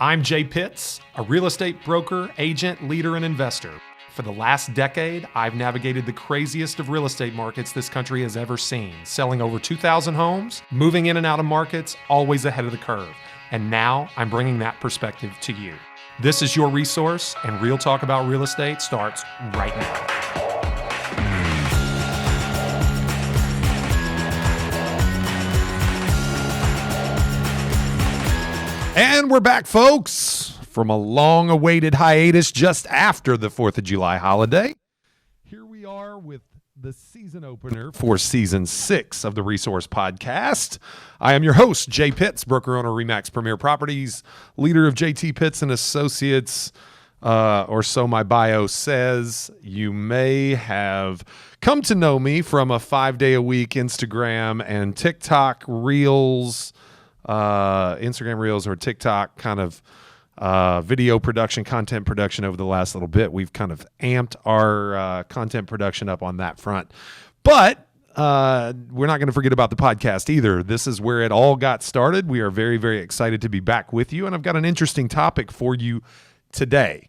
I'm Jay Pitts, a real estate broker, agent, leader, and investor. For the last decade, I've navigated the craziest of real estate markets this country has ever seen, selling over 2,000 homes, moving in and out of markets, always ahead of the curve. And now I'm bringing that perspective to you. This is your resource, and Real Talk About Real Estate starts right now. And we're back, folks, from a long-awaited hiatus just after the 4th of July holiday. Here we are with the season opener for Season 6 of the Resource Podcast. I am your host, Jay Pitts, broker-owner, RE/MAX Premier Properties, leader of JT Pitts & Associates, or so my bio says. You may have come to know me from a 5-day-a-week Instagram and TikTok Reels, Instagram Reels or TikTok kind of video production, content production over the last little bit. We've kind of amped our content production up on that front. But we're not going to forget about the podcast either. This is where it all got started. We are very, very excited to be back with you, and I've got an interesting topic for you today.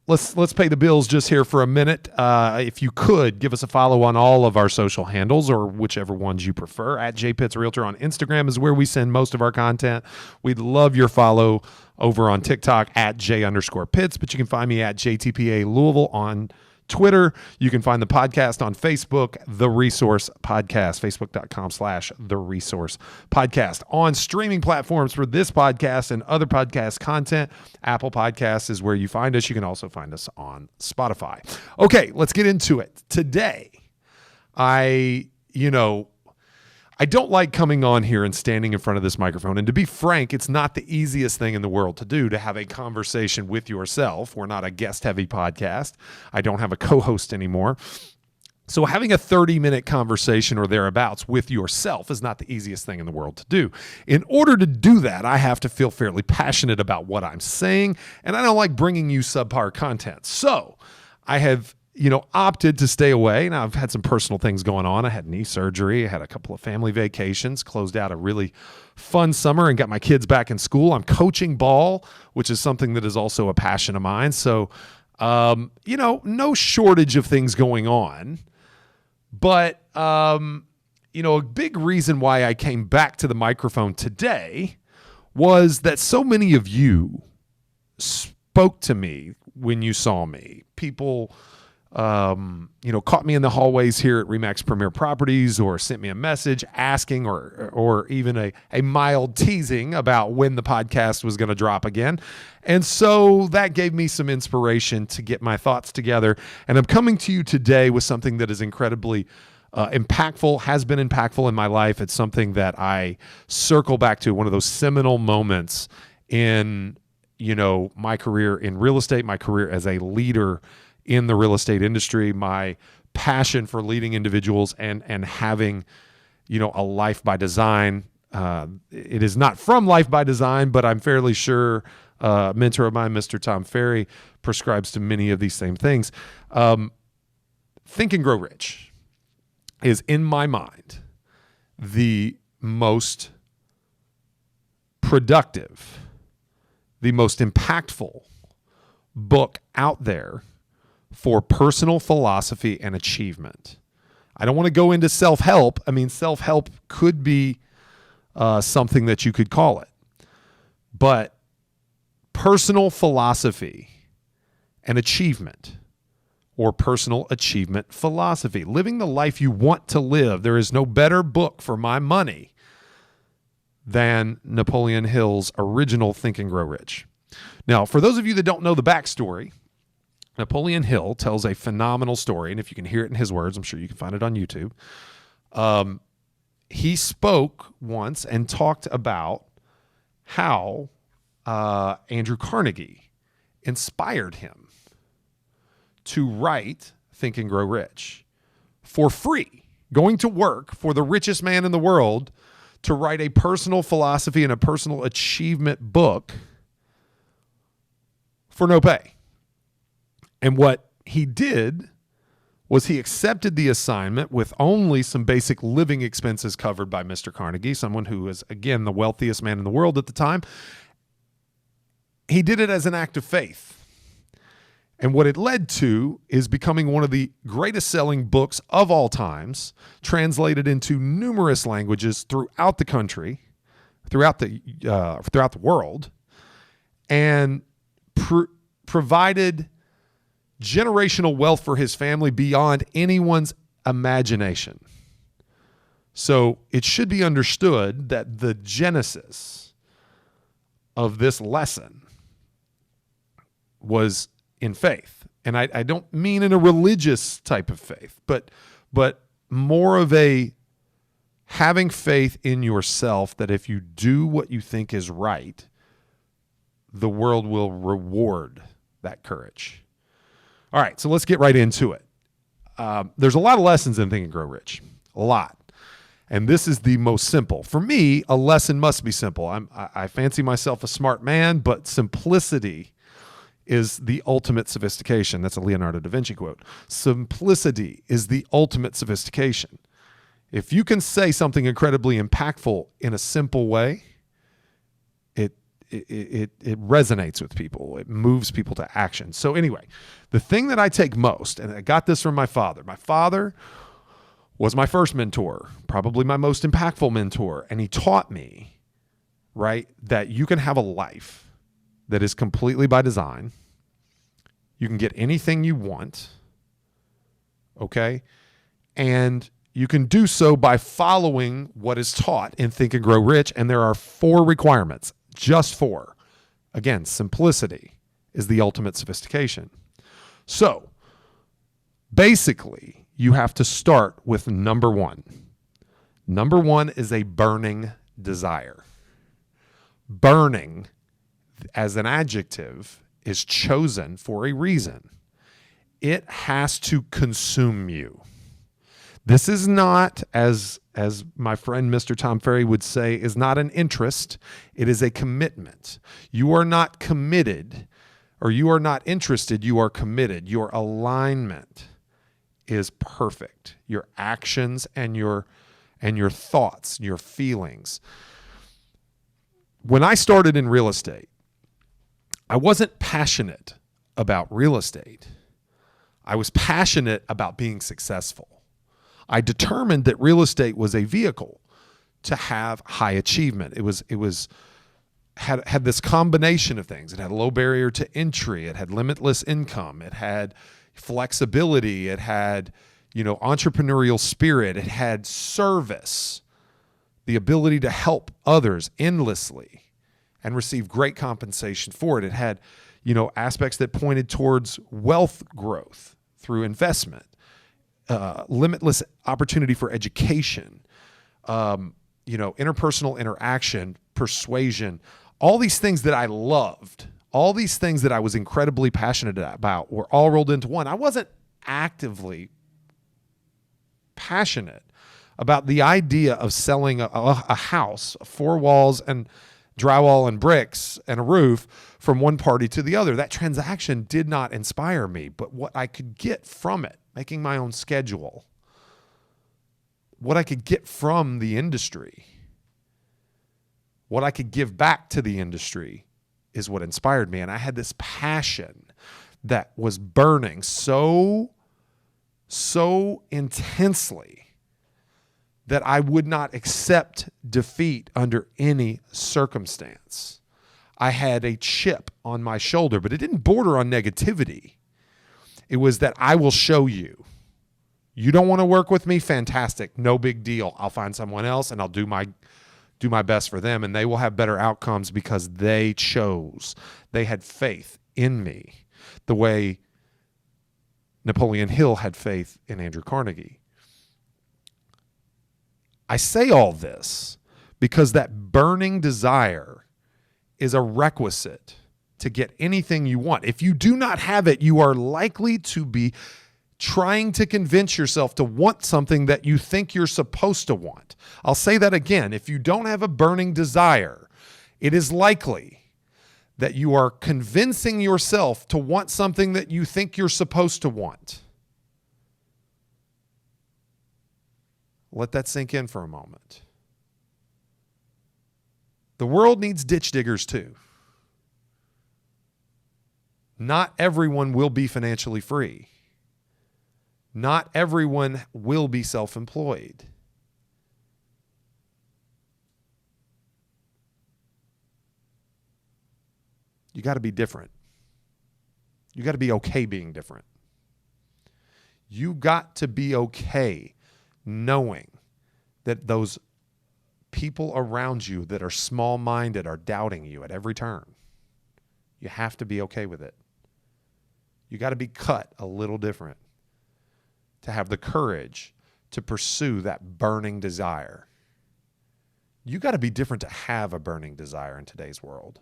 Let's pay the bills just here for a minute. If you could, give us a follow on all of our social handles or whichever ones you prefer. At JPitts Realtor on Instagram is where we send most of our content. We'd love your follow over on TikTok at J_Pitts, but you can find me at JTPA Louisville on Twitter. You can find the podcast on Facebook, The Resource Podcast, facebook.com/The Resource Podcast. On streaming platforms for this podcast and other podcast content, Apple Podcasts is where you find us. You can also find us on Spotify. Okay, let's get into it. Today, I don't like coming on here and standing in front of this microphone. And to be frank, it's not the easiest thing in the world to do, to have a conversation with yourself. We're not a guest-heavy podcast. I don't have a co-host anymore. So having a 30-minute conversation or thereabouts with yourself is not the easiest thing in the world to do. In order to do that, I have to feel fairly passionate about what I'm saying, and I don't like bringing you subpar content. So I have opted to stay away. Now, I've had some personal things going on. I had knee surgery. I had a couple of family vacations, closed out a really fun summer and got my kids back in school. I'm coaching ball, which is something that is also a passion of mine. So, no shortage of things going on. But, a big reason why I came back to the microphone today was that so many of you spoke to me when you saw me. People caught me in the hallways here at RE/MAX Premier Properties, or sent me a message asking or even a mild teasing about when the podcast was going to drop again. And so that gave me some inspiration to get my thoughts together. And I'm coming to you today with something that is incredibly impactful, has been impactful in my life. It's something that I circle back to, one of those seminal moments in, my career in real estate, my career as a leader in the real estate industry, my passion for leading individuals and having, a life by design. It is not from Life by Design, but I'm fairly sure a mentor of mine, Mr. Tom Ferry, prescribes to many of these same things. Think and Grow Rich is, in my mind, the most productive, the most impactful book out there for personal philosophy and achievement. I don't want to go into self-help. I mean, self-help could be something that you could call it. But personal philosophy and achievement, or personal achievement philosophy, living the life you want to live. There is no better book for my money than Napoleon Hill's original Think and Grow Rich. Now, for those of you that don't know the backstory, Napoleon Hill tells a phenomenal story, and if you can hear it in his words, I'm sure you can find it on YouTube. He spoke once and talked about how Andrew Carnegie inspired him to write Think and Grow Rich for free, going to work for the richest man in the world to write a personal philosophy and a personal achievement book for no pay. And what he did was he accepted the assignment with only some basic living expenses covered by Mr. Carnegie, someone who was, again, the wealthiest man in the world at the time. he did it as an act of faith. And what it led to is becoming one of the greatest selling books of all times, translated into numerous languages throughout the country, throughout the world, and provided generational wealth for his family beyond anyone's imagination. So it should be understood that the genesis of this lesson was in faith. And I don't mean in a religious type of faith, but more of a having faith in yourself that if you do what you think is right, the world will reward that courage. All right, so let's get right into it. There's a lot of lessons in Think and Grow Rich, a lot. And this is the most simple. For me, a lesson must be simple. I fancy myself a smart man, but simplicity is the ultimate sophistication. That's a Leonardo da Vinci quote. Simplicity is the ultimate sophistication. If you can say something incredibly impactful in a simple way, it resonates with people. It moves people to action. So anyway, the thing that I take most, and I got this from my father. My father was my first mentor, probably my most impactful mentor. And he taught me, right, that you can have a life that is completely by design. You can get anything you want, okay? And you can do so by following what is taught in Think and Grow Rich, and there are 4 requirements, just 4. Again, simplicity is the ultimate sophistication. So, basically, you have to start with number 1. Number 1 is a burning desire. Burning, as an adjective, is chosen for a reason. It has to consume you. This is not, as my friend Mr. Tom Ferry would say, is not an interest. It is a commitment. You are not committed, or you are not interested, you are committed. Your alignment is perfect. Your actions and your thoughts, your feelings. When I started in real estate, I wasn't passionate about real estate. I was passionate about being successful. I determined that real estate was a vehicle to have high achievement. It had this combination of things. It had a low barrier to entry. It had limitless income. It had flexibility. It had, entrepreneurial spirit. It had service, the ability to help others endlessly and receive great compensation for it. It had, aspects that pointed towards wealth growth through investment, limitless opportunity for education, interpersonal interaction, persuasion, all these things that I loved, all these things that I was incredibly passionate about were all rolled into one. I wasn't actively passionate about the idea of selling a house, 4 walls and drywall and bricks and a roof from one party to the other. That transaction did not inspire me, but what I could get from it, making my own schedule, what I could get from the industry, what I could give back to the industry is what inspired me. And I had this passion that was burning so intensely that I would not accept defeat under any circumstance. I had a chip on my shoulder, but it didn't border on negativity. It was that I will show you. You don't want to work with me? Fantastic. No big deal. I'll find someone else and I'll do my best for them, and they will have better outcomes because they chose. They had faith in me the way Napoleon Hill had faith in Andrew Carnegie. I say all this because that burning desire is a requisite to get anything you want. If you do not have it, you are likely to be trying to convince yourself to want something that you think you're supposed to want. I'll say that again. If you don't have a burning desire, it is likely that you are convincing yourself to want something that you think you're supposed to want. Let that sink in for a moment. The world needs ditch diggers too. Not everyone will be financially free. Not everyone will be self-employed. You got to be different. You got to be okay being different. You got to be okay knowing that those people around you that are small-minded are doubting you at every turn. You have to be okay with it. You got to be cut a little different to have the courage to pursue that burning desire. You got to be different to have a burning desire in today's world.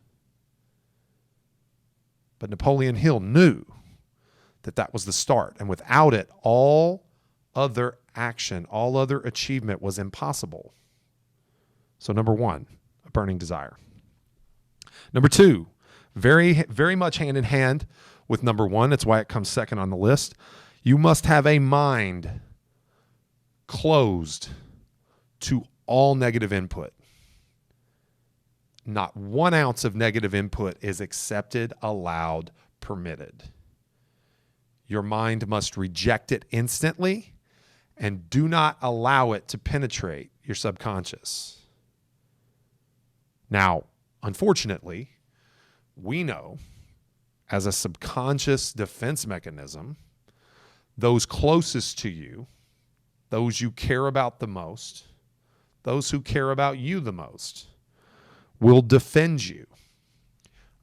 But Napoleon Hill knew that that was the start. And without it, all other action, all other achievement was impossible. So number one, a burning desire. Number two, very, very much hand in hand with number one. That's why it comes second on the list. You must have a mind closed to all negative input. Not 1 ounce of negative input is accepted, allowed, permitted. Your mind must reject it instantly and do not allow it to penetrate your subconscious. Now, unfortunately, we know as a subconscious defense mechanism, those closest to you, those you care about the most, those who care about you the most, will defend you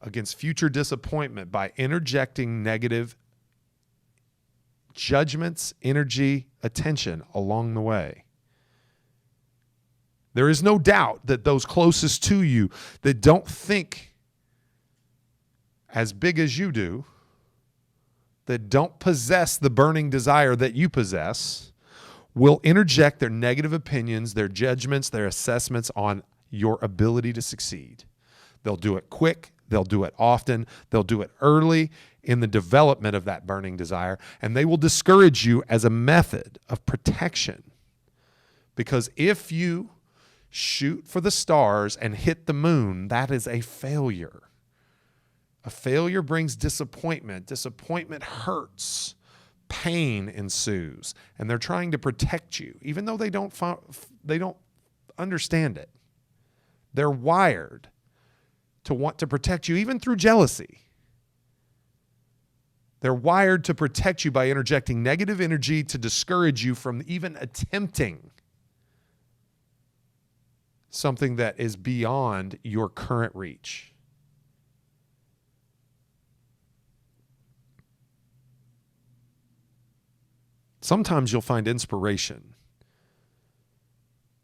against future disappointment by interjecting negative judgments, energy, attention along the way. There is no doubt that those closest to you that don't think as big as you do, that don't possess the burning desire that you possess, will interject their negative opinions, their judgments, their assessments on your ability to succeed. They'll do it quick. They'll do it often. They'll do it early in the development of that burning desire, and they will discourage you as a method of protection. Because if you shoot for the stars and hit the moon, that is a failure. A failure brings disappointment. Disappointment hurts. Pain ensues, and they're trying to protect you, even though they don't understand it. They're wired to want to protect you, even through jealousy. They're wired to protect you by interjecting negative energy to discourage you from even attempting something that is beyond your current reach. Sometimes you'll find inspiration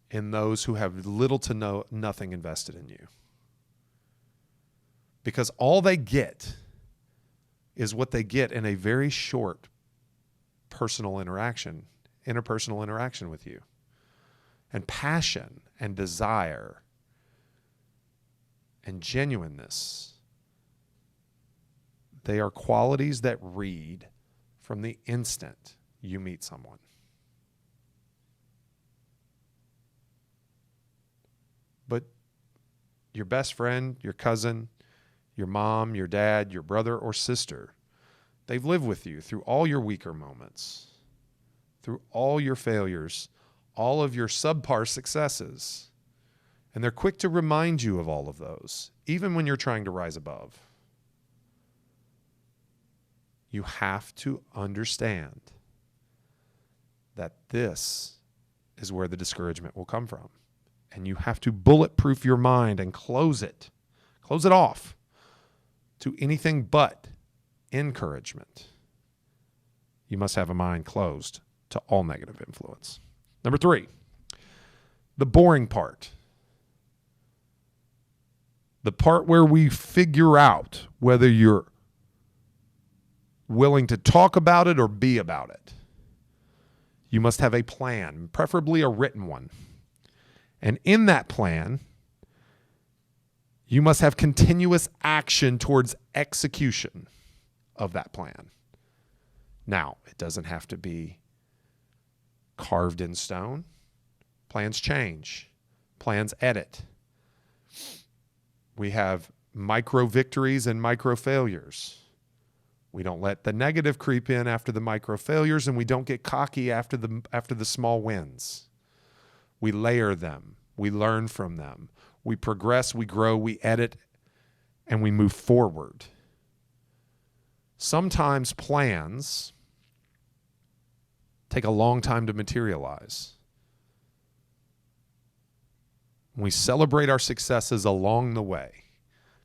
in those who have little to nothing invested in you. Because all they get is what they get in a very short interpersonal interaction with you. And passion and desire and genuineness, they are qualities that read from the instant you meet someone. But your best friend, your cousin, your mom, your dad, your brother or sister, they've lived with you through all your weaker moments, through all your failures, all of your subpar successes. And they're quick to remind you of all of those, even when you're trying to rise above. You have to understand that this is where the discouragement will come from. And you have to bulletproof your mind and close it off to anything but encouragement. You must have a mind closed to all negative influence. Number 3, the boring part. The part where we figure out whether you're willing to talk about it or be about it. You must have a plan, preferably a written one. And in that plan, you must have continuous action towards execution of that plan. Now, it doesn't have to be carved in stone. Plans change. Plans edit. We have micro victories and micro failures. We don't let the negative creep in after the micro failures, and we don't get cocky after the small wins. We layer them. We learn from them. We progress, we grow, we edit, and we move forward. Sometimes plans take a long time to materialize. We celebrate our successes along the way,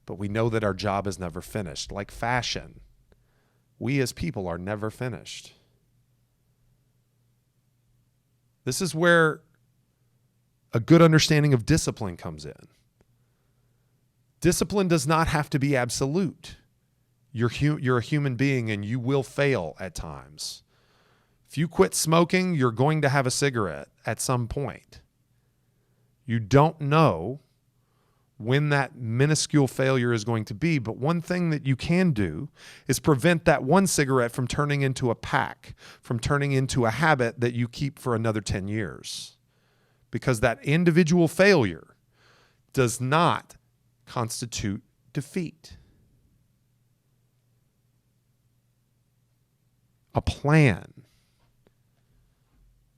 but we know that our job is never finished. Like fashion, we as people are never finished. This is where a good understanding of discipline comes in. Discipline does not have to be absolute. You're a human being and you will fail at times. If you quit smoking, you're going to have a cigarette at some point. You don't know when that minuscule failure is going to be, but one thing that you can do is prevent that one cigarette from turning into a pack, from turning into a habit that you keep for another 10 years. Because that individual failure does not constitute defeat. A plan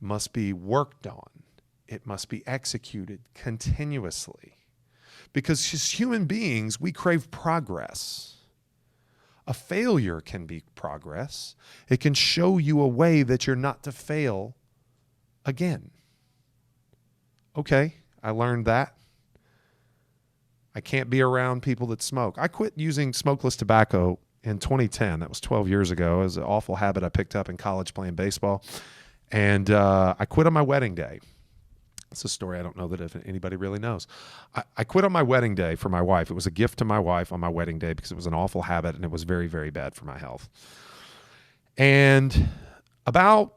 must be worked on. It must be executed continuously. Because as human beings, we crave progress. A failure can be progress. It can show you a way that you're not to fail again. Okay, I learned that. I can't be around people that smoke. I quit using smokeless tobacco in 2010. That was 12 years ago. It was an awful habit I picked up in college playing baseball. And I quit on my wedding day. It's a story I don't know that if anybody really knows. I quit on my wedding day for my wife. It was a gift to my wife on my wedding day because it was an awful habit and it was very, very bad for my health. And about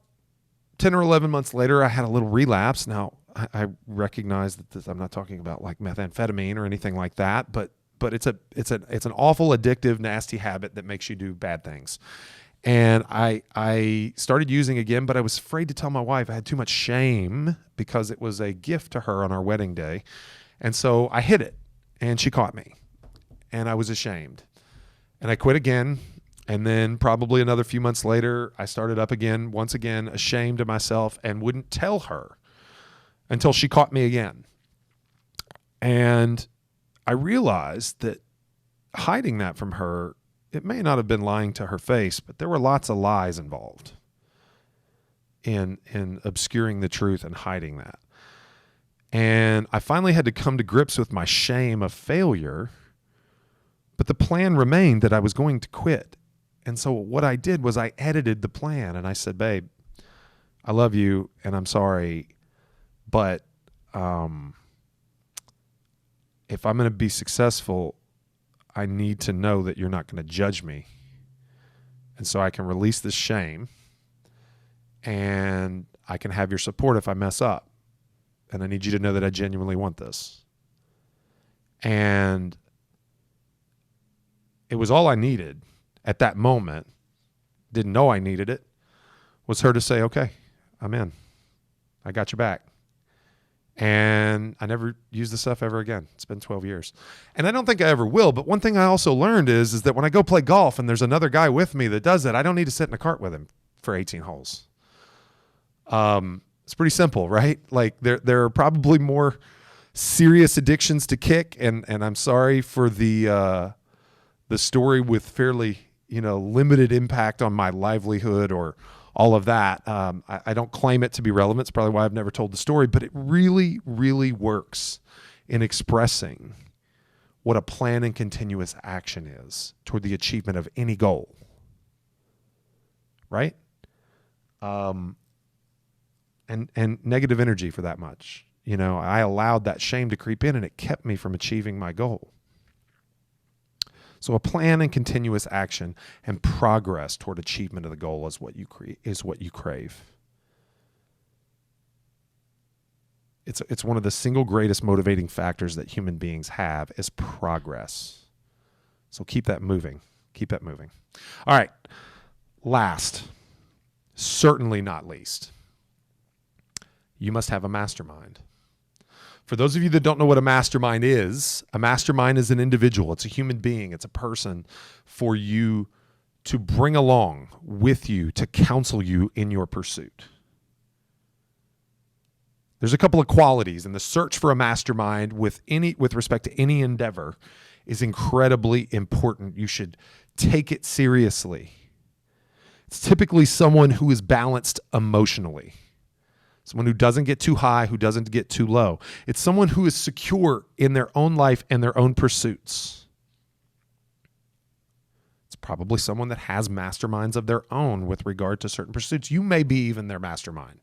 10 or 11 months later, I had a little relapse. Now, I recognize that I'm not talking about like methamphetamine or anything like that, but it's an awful, addictive, nasty habit that makes you do bad things. And I started using again, but I was afraid to tell my wife. I had too much shame because it was a gift to her on our wedding day. And so I hid it, and she caught me, and I was ashamed. And I quit again, and then probably another few months later, I started up again, once again, ashamed of myself, and wouldn't tell her until she caught me again. And I realized that hiding that from her, it may not have been lying to her face, but there were lots of lies involved in obscuring the truth and hiding that. And I finally had to come to grips with my shame of failure, but the plan remained that I was going to quit. And so what I did was I edited the plan, and I said, babe, I love you and I'm sorry, but if I'm going to be successful, I need to know that you're not going to judge me. And so I can release this shame and I can have your support if I mess up. And I need you to know that I genuinely want this. And it was all I needed at that moment. Didn't know I needed it. Was her to say, okay, I'm in. I got your back. And I never used the stuff ever again. It's been 12 years. And I don't think I ever will. But one thing I also learned is that when I go play golf and there's another guy with me that does it, I don't need to sit in a cart with him for 18 holes. It's pretty simple, right? Like there are probably more serious addictions to kick. And I'm sorry for the story with fairly, limited impact on my livelihood or all of that. I don't claim it to be relevant. It's probably why I've never told the story, but it really, really works in expressing what a plan and continuous action is toward the achievement of any goal. Right? And negative energy for that much. I allowed that shame to creep in and it kept me from achieving my goal. So a plan and continuous action and progress toward achievement of the goal is what you crave. It's one of the single greatest motivating factors that human beings have is progress. So keep that moving. Keep that moving. All right. Last, certainly not least, you must have a mastermind. For those of you that don't know what a mastermind is an individual. It's a human being. It's a person for you to bring along with you to counsel you in your pursuit. There's a couple of qualities, and the search for a mastermind with respect to any endeavor is incredibly important. You should take it seriously. It's typically someone who is balanced emotionally, someone who doesn't get too high, who doesn't get too low. It's someone who is secure in their own life and their own pursuits. It's probably someone that has masterminds of their own with regard to certain pursuits. You may be even their mastermind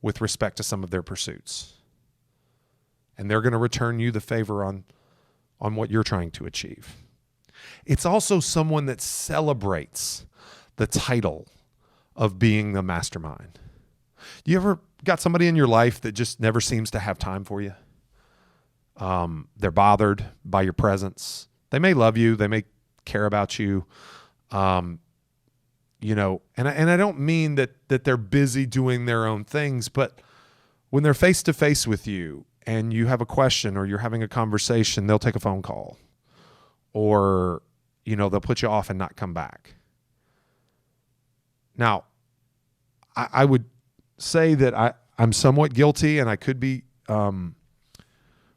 with respect to some of their pursuits. And they're going to return you the favor on what you're trying to achieve. It's also someone that celebrates the title of being the mastermind. You ever got somebody in your life that just never seems to have time for you? They're bothered by your presence. They may love you. They may care about you. And I don't mean that they're busy doing their own things, but when they're face to face with you and you have a question or you're having a conversation, they'll take a phone call, or, they'll put you off and not come back. Now, I would say that I'm somewhat guilty, and I could be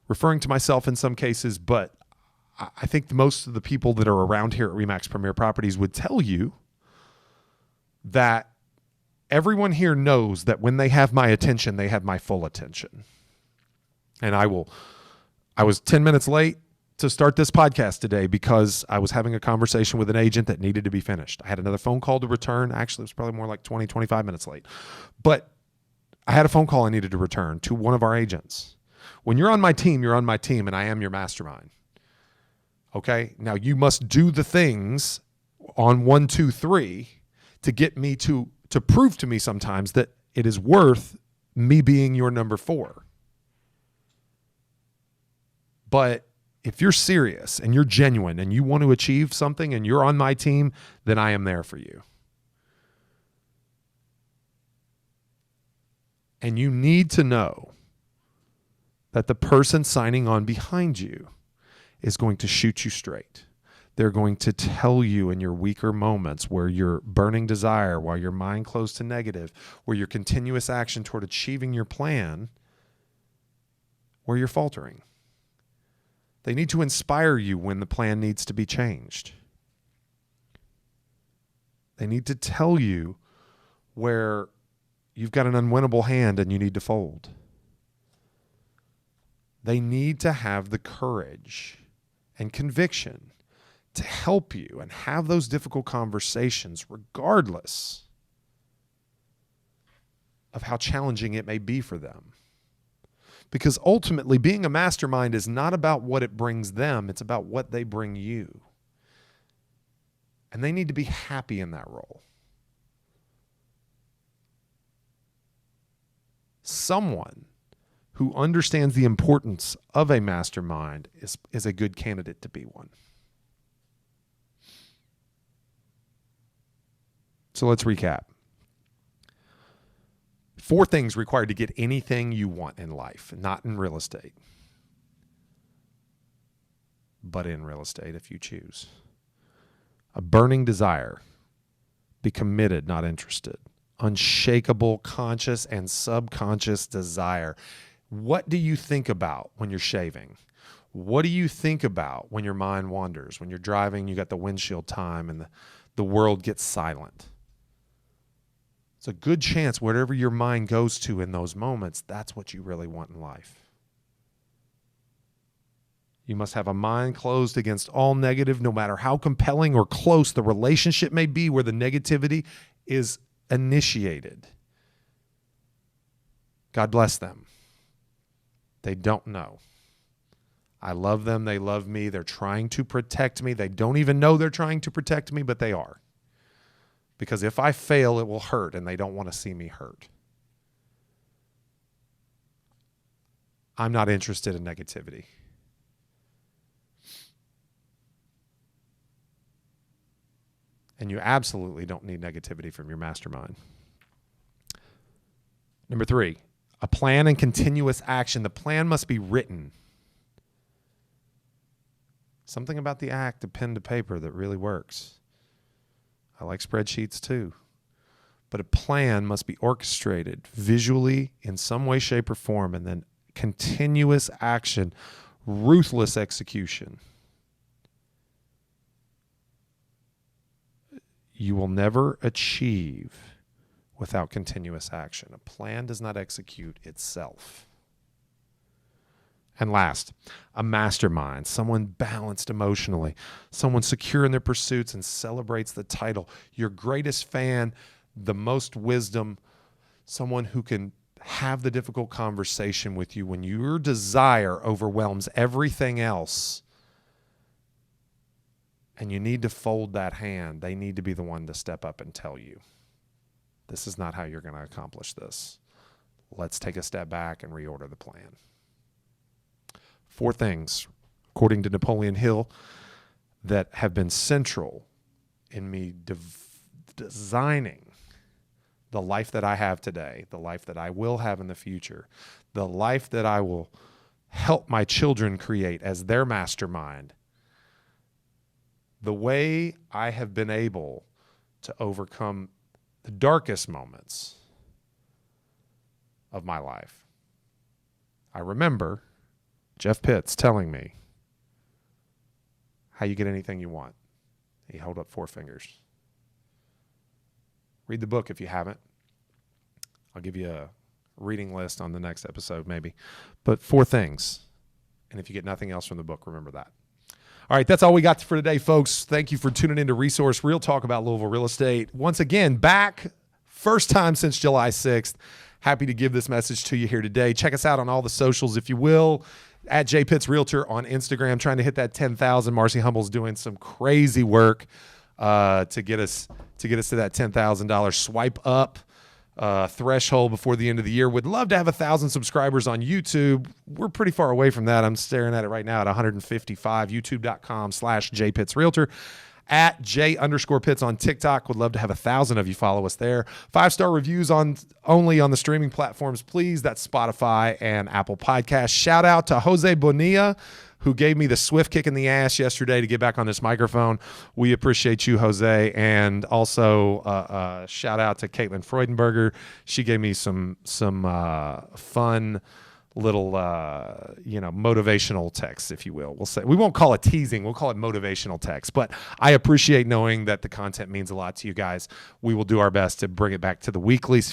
referring to myself in some cases, but I think most of the people that are around here at RE/MAX Premier Properties would tell you that everyone here knows that when they have my attention, they have my full attention. And I was 10 minutes late to start this podcast today because I was having a conversation with an agent that needed to be finished. I had another phone call to return. Actually, it was probably more like 20, 25 minutes late. But I had a phone call I needed to return to one of our agents. When you're on my team, you're on my team, and I am your mastermind. Okay? Now, you must do the things on 1, 2, 3 to get me to prove to me sometimes that it is worth me being your number 4. But if you're serious and you're genuine and you want to achieve something and you're on my team, then I am there for you. And you need to know that the person signing on behind you is going to shoot you straight. They're going to tell you in your weaker moments where you're burning desire, while your mind closed to negative, where your continuous action toward achieving your plan, where you're faltering. They need to inspire you when the plan needs to be changed. They need to tell you where you've got an unwinnable hand and you need to fold. They need to have the courage and conviction to help you and have those difficult conversations regardless of how challenging it may be for them. Because ultimately, being a mastermind is not about what it brings them, it's about what they bring you. And they need to be happy in that role. Someone who understands the importance of a mastermind is a good candidate to be one. So let's recap. 4 things required to get anything you want in life, not in real estate, but in real estate if you choose. A burning desire. Be committed, not interested. Unshakable conscious and subconscious desire. What do you think about when you're shaving? What do you think about when your mind wanders? When you're driving, you got the windshield time and the world gets silent. It's a good chance whatever your mind goes to in those moments, that's what you really want in life. You must have a mind closed against all negative, no matter how compelling or close the relationship may be where the negativity is initiated. God bless them. They don't know. I love them. They love me. They're trying to protect me. They don't even know they're trying to protect me, but they are. Because if I fail, it will hurt, and they don't want to see me hurt. I'm not interested in negativity. And you absolutely don't need negativity from your mastermind. Number 3, a plan and continuous action. The plan must be written. Something about the act of pen to paper that really works. I like spreadsheets too. But a plan must be orchestrated visually in some way, shape, or form, and then continuous action, ruthless execution. You will never achieve without continuous action. A plan does not execute itself. And last, a mastermind, someone balanced emotionally, someone secure in their pursuits and celebrates the title. Your greatest fan, the most wisdom, someone who can have the difficult conversation with you when your desire overwhelms everything else and you need to fold that hand. They need to be the one to step up and tell you, this is not how you're going to accomplish this. Let's take a step back and reorder the plan. 4 things, according to Napoleon Hill, that have been central in me designing the life that I have today, the life that I will have in the future, the life that I will help my children create as their mastermind. The way I have been able to overcome the darkest moments of my life. I remember Jeff Pitts telling me how you get anything you want. He held up 4 fingers. Read the book if you haven't. I'll give you a reading list on the next episode maybe. But 4 things. And if you get nothing else from the book, remember that. All right, that's all we got for today, folks. Thank you for tuning into Resource Real Talk about Louisville real estate. Once again, back, first time since July 6th. Happy to give this message to you here today. Check us out on all the socials, if you will, at J Pitts Realtor on Instagram, trying to hit that 10,000. Marcy Humble's doing some crazy work to get us to that $10,000 swipe up threshold before the end of the year. Would love to have 1,000 subscribers on YouTube. We're pretty far away from that. I'm staring at it right now at 155. YouTube.com/JPittsRealtor. At J_Pitts on TikTok. Would love to have 1,000 of you follow us there. 5-star reviews only on the streaming platforms, please. That's Spotify and Apple Podcasts. Shout out to Jose Bonilla, who gave me the swift kick in the ass yesterday to get back on this microphone. We appreciate you, Jose. And also shout out to Caitlin Freudenberger. She gave me some fun little motivational text, if you will. We won't call it teasing, we'll call it motivational text. But I appreciate knowing that the content means a lot to you guys. We will do our best to bring it back to the weekly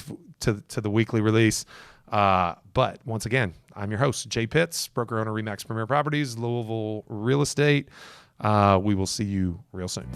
release. But once again, I'm your host, Jay Pitts, broker owner, Remax Premier Properties, Louisville Real Estate. We will see you real soon.